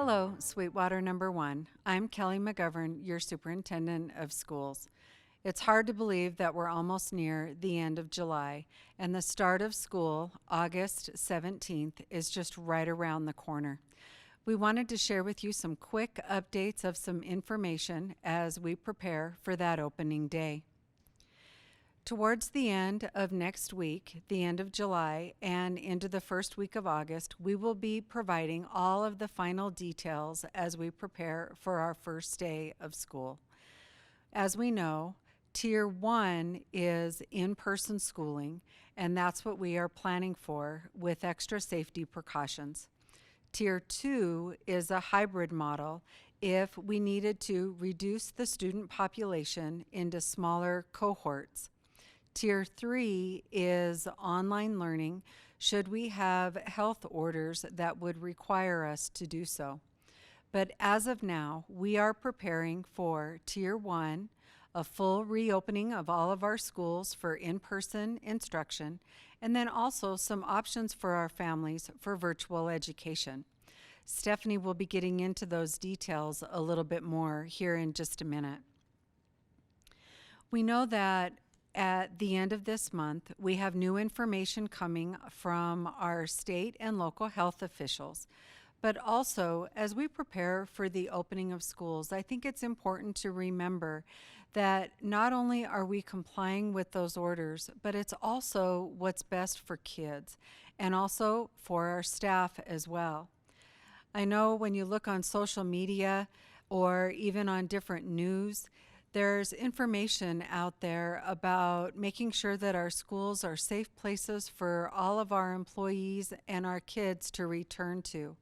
Hello, Sweetwater Number 1. I'm Kelly McGovern, your Superintendent of Schools. It's hard to believe that we're almost near the end of July, and the start of school, August 17th, is just right around the corner. We wanted to share with you some quick updates of some information as we prepare for that opening day. Towards the end of next week, the end of July, and into the first week of August, we will be providing all of the final details as we prepare for our first day of school. As we know, Tier 1 is in-person schooling, and that's what we are planning for with extra safety precautions. Tier 2 is a hybrid model if we needed to reduce the student population into smaller cohorts. Tier 3 is online learning should we have health orders that would require us to do so. But as of now, we are preparing for Tier 1, a full reopening of all of our schools for in-person instruction, and then also some options for our families for virtual education. Stephanie will be getting into those details a little bit more here in just a minute. We know that at the end of this month, we have new information coming from our state and local health officials. But also, as we prepare for the opening of schools, I think it's important to remember that not only are we complying with those orders, but it's also what's best for kids and also for our staff as well. I know when you look on social media or even on different news, there's information out there about making sure that our schools are safe places for all of our employees and our kids to return to.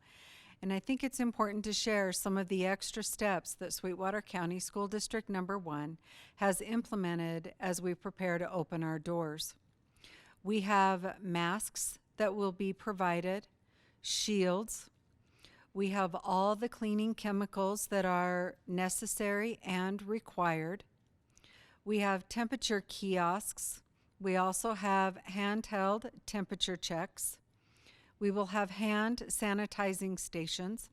And I think it's important to share some of the extra steps that Sweetwater County School District Number 1 has implemented as we prepare to open our doors. We have masks that will be provided, shields. We have all the cleaning chemicals that are necessary and required. We have temperature kiosks. We also have handheld temperature checks. We will have hand sanitizing stations.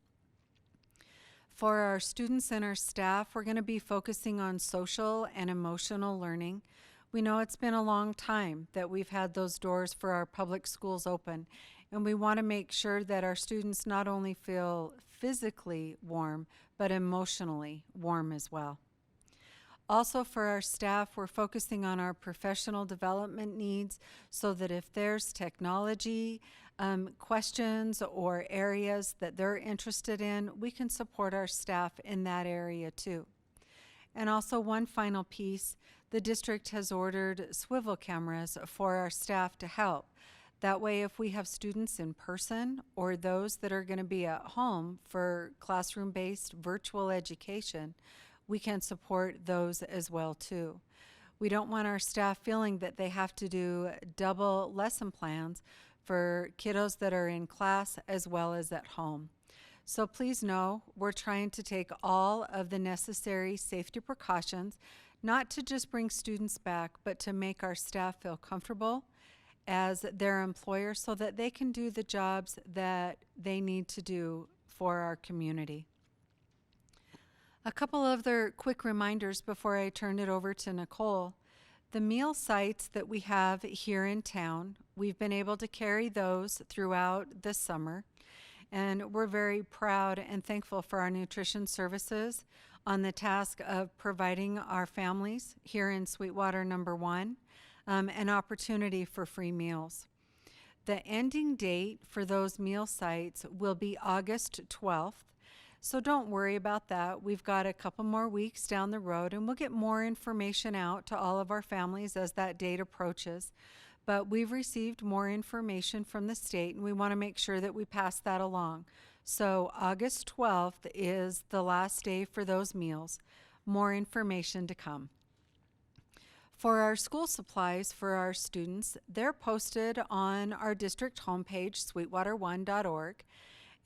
For our students and our staff, we're going to be focusing on social and emotional learning. We know it's been a long time that we've had those doors for our public schools open, and we want to make sure that our students not only feel physically warm, but emotionally warm as well. Also for our staff, we're focusing on our professional development needs so that if there's technology questions or areas that they're interested in, we can support our staff in that area too. And also one final piece, the district has ordered swivel cameras for our staff to help. That way, if we have students in person or those that are going to be at home for classroom-based virtual education, we can support those as well too. We don't want our staff feeling that they have to do double lesson plans for kiddos that are in class as well as at home. So please know we're trying to take all of the necessary safety precautions, not to just bring students back, but to make our staff feel comfortable as their employer so that they can do the jobs that they need to do for our community. A couple other quick reminders before I turn it over to Nicole. The meal sites that we have here in town, we've been able to carry those throughout the summer, and we're very proud and thankful for our nutrition services on the task of providing our families here in Sweetwater Number 1 an opportunity for free meals. The ending date for those meal sites will be August 12th. So don't worry about that. We've got a couple more weeks down the road, and we'll get more information out to all of our families as that date approaches. But we've received more information from the state, and we want to make sure that we pass that along. So August 12th is the last day for those meals. More information to come. For our school supplies for our students, they're posted on our district homepage, sweetwater1.org.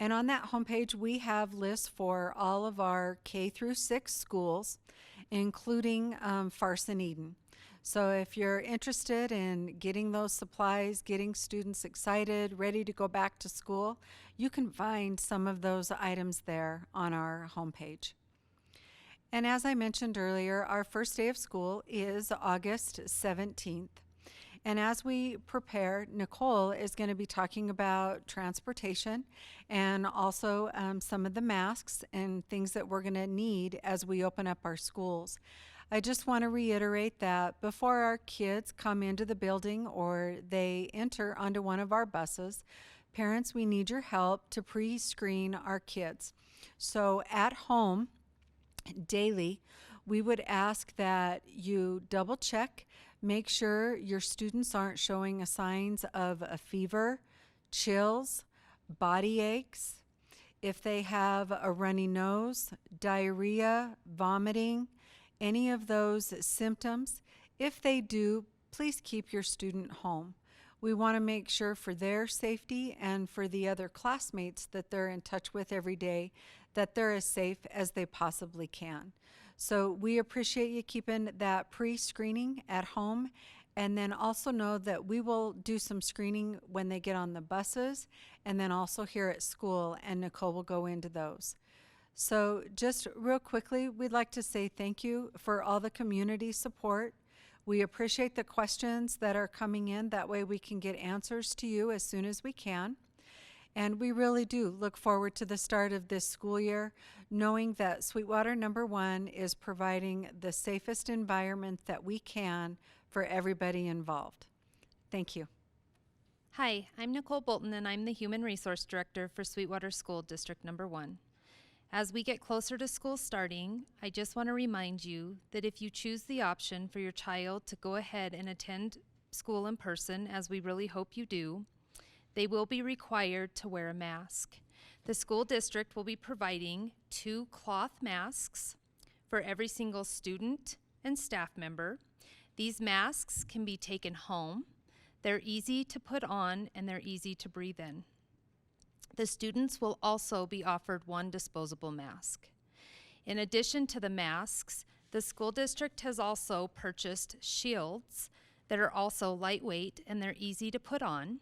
And on that homepage, we have lists for all of our K through 6 schools, including Farson Eden. So if you're interested in getting those supplies, getting students excited, ready to go back to school, you can find some of those items there on our homepage. And as I mentioned earlier, our first day of school is August 17th. And as we prepare, Nicole is going to be talking about transportation and also some of the masks and things that we're going to need as we open up our schools. I just want to reiterate that before our kids come into the building or they enter onto one of our buses, parents, we need your help to pre-screen our kids. So at home, daily, we would ask that you double check, make sure your students aren't showing signs of a fever, chills, body aches. If they have a runny nose, diarrhea, vomiting, any of those symptoms, if they do, please keep your student home. We want to make sure for their safety and for the other classmates that they're in touch with every day that they're as safe as they possibly can. So we appreciate you keeping that pre-screening at home, and then also know that we will do some screening when they get on the buses and then also here at school, and Nicole will go into those. So just real quickly, we'd like to say thank you for all the community support. We appreciate the questions that are coming in. That way we can get answers to you as soon as we can. And we really do look forward to the start of this school year, knowing that Sweetwater Number 1 is providing the safest environment that we can for everybody involved. Thank you. Hi, I'm Nicole Bolton, and I'm the Human Resource Director for Sweetwater School District Number 1. As we get closer to school starting, I just want to remind you that if you choose the option for your child to go ahead and attend school in person, as we really hope you do, they will be required to wear a mask. The school district will be providing 2 cloth masks for every single student and staff member. These masks can be taken home. They're easy to put on and they're easy to breathe in. The students will also be offered 1 disposable mask. In addition to the masks, the school district has also purchased shields that are also lightweight and they're easy to put on.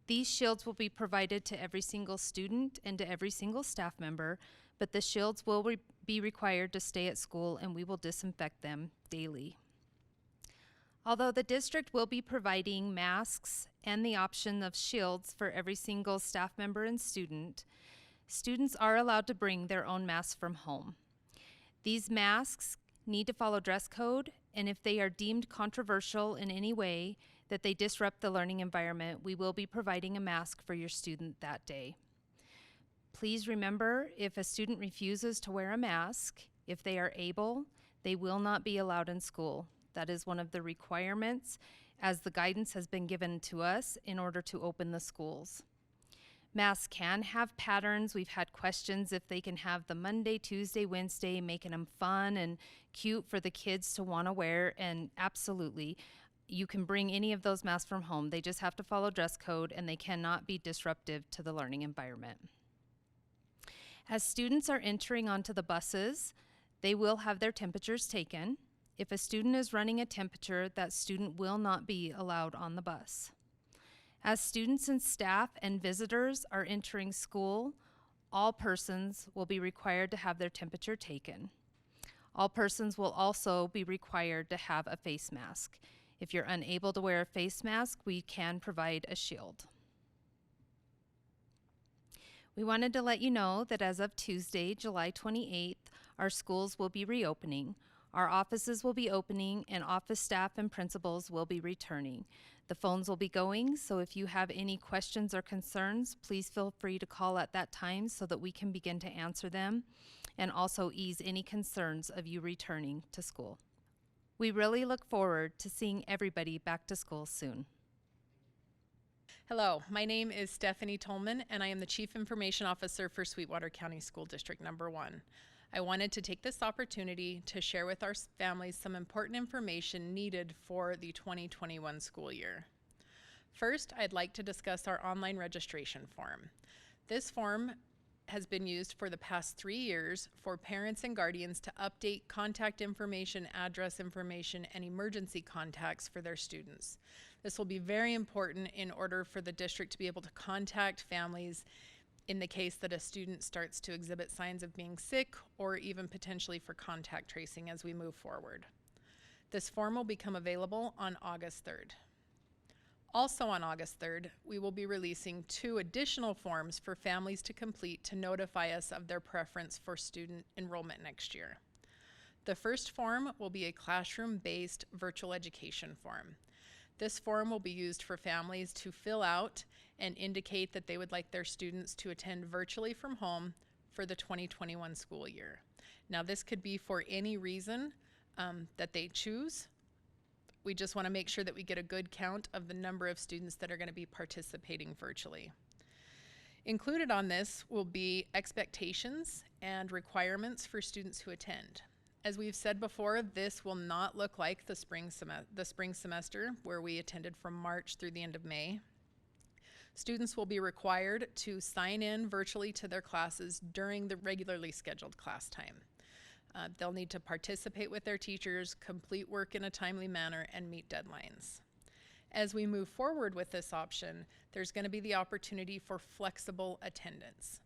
These shields will be provided to every single student and to every single staff member, but the shields will be required to stay at school and we will disinfect them daily. Although the district will be providing masks and the option of shields for every single staff member and student, students are allowed to bring their own masks from home. These masks need to follow dress code, and if they are deemed controversial in any way that they disrupt the learning environment, we will be providing a mask for your student that day. Please remember, if a student refuses to wear a mask, if they are able, they will not be allowed in school. That is one of the requirements as the guidance has been given to us in order to open the schools. Masks can have patterns. We've had questions if they can have the Monday, Tuesday, Wednesday, making them fun and cute for the kids to want to wear, and absolutely, you can bring any of those masks from home. They just have to follow dress code and they cannot be disruptive to the learning environment. As students are entering onto the buses, they will have their temperatures taken. If a student is running a temperature, that student will not be allowed on the bus. As students and staff and visitors are entering school, all persons will be required to have their temperature taken. All persons will also be required to have a face mask. If you're unable to wear a face mask, we can provide a shield. We wanted to let you know that as of Tuesday, July 28th, our schools will be reopening. Our offices will be opening and office staff and principals will be returning. The phones will be going, so if you have any questions or concerns, please feel free to call at that time so that we can begin to answer them and also ease any concerns of you returning to school. We really look forward to seeing everybody back to school soon. Hello, my name is Stephanie Tolman and I am the Chief Information Officer for Sweetwater County School District Number 1. I wanted to take this opportunity to share with our families some important information needed for the 2021 school year. First, I'd like to discuss our online registration form. This form has been used for the past 3 years for parents and guardians to update contact information, address information, and emergency contacts for their students. This will be very important in order for the district to be able to contact families in the case that a student starts to exhibit signs of being sick, or even potentially for contact tracing as we move forward. This form will become available on August 3rd. Also on August 3rd, we will be releasing 2 additional forms for families to complete to notify us of their preference for student enrollment next year. The first form will be a classroom-based virtual education form. This form will be used for families to fill out and indicate that they would like their students to attend virtually from home for the 2021 school year. Now, this could be for any reason that they choose. We just want to make sure that we get a good count of the number of students that are going to be participating virtually. Included on this will be expectations and requirements for students who attend. As we've said before, this will not look like the spring semester where we attended from March through the end of May. Students will be required to sign in virtually to their classes during the regularly scheduled class time. They'll need to participate with their teachers, complete work in a timely manner, and meet deadlines. As we move forward with this option, there's going to be the opportunity for flexible attendance.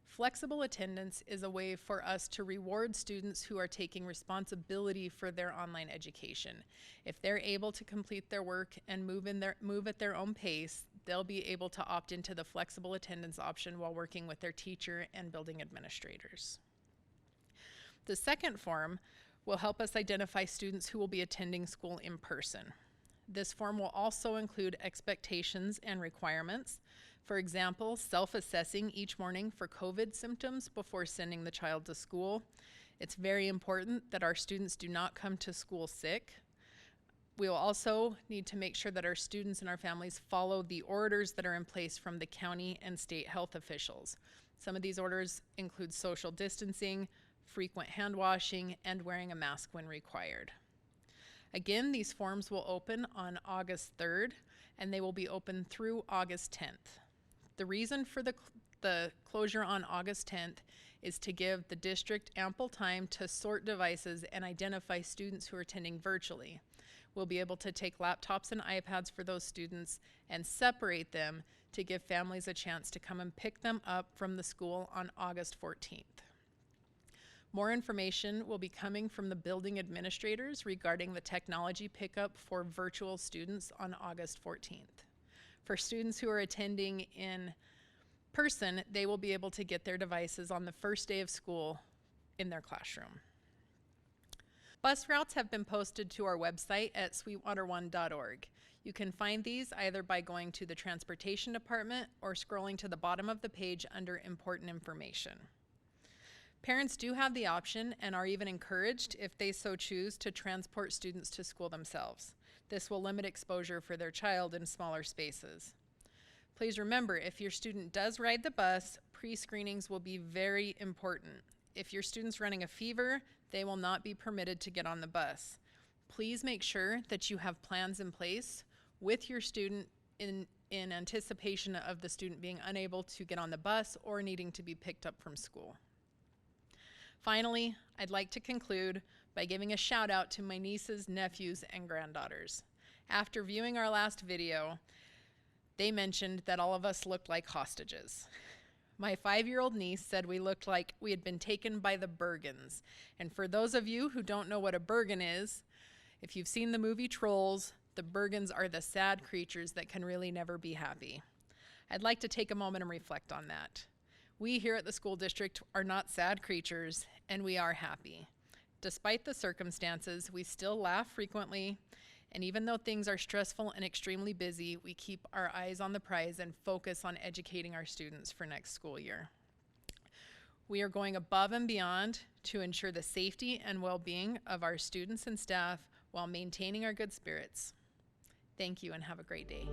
Flexible attendance is a way for us to reward students who are taking responsibility for their online education. If they're able to complete their work and move at their own pace, they'll be able to opt into the flexible attendance option while working with their teacher and building administrators. The second form will help us identify students who will be attending school in person. This form will also include expectations and requirements. For example, self-assessing each morning for COVID symptoms before sending the child to school. It's very important that our students do not come to school sick. We will also need to make sure that our students and our families follow the orders that are in place from the county and state health officials. Some of these orders include social distancing, frequent hand washing, and wearing a mask when required. Again, these forms will open on August 3rd, and they will be open through August 10th. The reason for the closure on August 10th is to give the district ample time to sort devices and identify students who are attending virtually. We'll be able to take laptops and iPads for those students and separate them to give families a chance to come and pick them up from the school on August 14th. More information will be coming from the building administrators regarding the technology pickup for virtual students on August 14th. For students who are attending in person, they will be able to get their devices on the first day of school in their classroom. Bus routes have been posted to our website at sweetwater1.org. You can find these either by going to the Transportation Department or scrolling to the bottom of the page under Important Information. Parents do have the option and are even encouraged, if they so choose, to transport students to school themselves. This will limit exposure for their child in smaller spaces. Please remember, if your student does ride the bus, pre-screenings will be very important. If your student's running a fever, they will not be permitted to get on the bus. Please make sure that you have plans in place with your student in anticipation of the student being unable to get on the bus or needing to be picked up from school. Finally, I'd like to conclude by giving a shout out to my nieces, nephews, and granddaughters. After viewing our last video, they mentioned that all of us looked like hostages. My 5-year-old niece said we looked like we had been taken by the Bergens. And for those of you who don't know what a Bergen is, if you've seen the movie Trolls, the Bergens are the sad creatures that can really never be happy. I'd like to take a moment and reflect on that. We here at the school district are not sad creatures, and we are happy. Despite the circumstances, we still laugh frequently, and even though things are stressful and extremely busy, we keep our eyes on the prize and focus on educating our students for next school year. We are going above and beyond to ensure the safety and well-being of our students and staff while maintaining our good spirits. Thank you and have a great day.